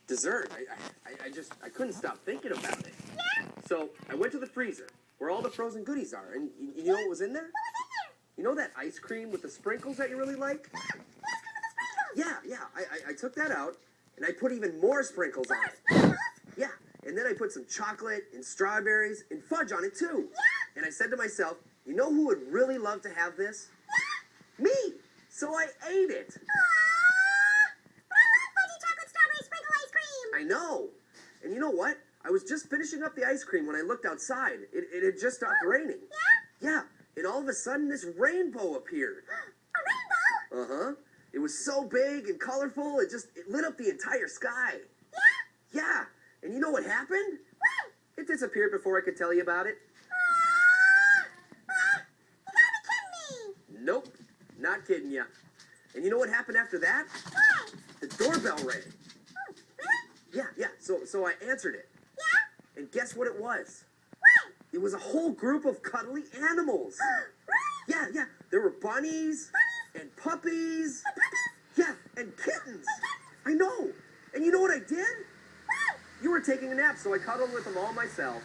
dessert. I couldn't stop thinking about it. Yeah? So I went to the freezer where all the frozen goodies are, and you know what was in there? What was in there? You know that ice cream with the sprinkles that you really like? Yeah, the ice cream with the sprinkles. Yeah. I took that out, and I put even more sprinkles on it. Sprinkles? Yeah, and then I put some chocolate and strawberries and fudge on it too. Yeah. And I said to myself, you know who would really love to have this? Yeah. Me! So I ate it. Aww. But I love fudgy chocolate strawberry sprinkle ice cream. I know. And you know what? I was just finishing up the ice cream when I looked outside. It had just stopped raining. Yeah? Yeah, and all of a sudden this rainbow appeared. A rainbow? Uh-huh. It was so big and colorful, it lit up the entire sky. Yeah? Yeah, and you know what happened? What? It disappeared before I could tell you about it. You gotta be kidding me. Nope, not kidding ya. And you know what happened after that? What? The doorbell rang. Oh, really? Yeah. So I answered it. Yeah? And guess what it was? What? It was a whole group of cuddly animals. Really? Yeah. There were bunnies and puppies. And puppies? Yeah, and kittens. I know. And you know what I did? What? You were taking a nap, so I cuddled with them all myself.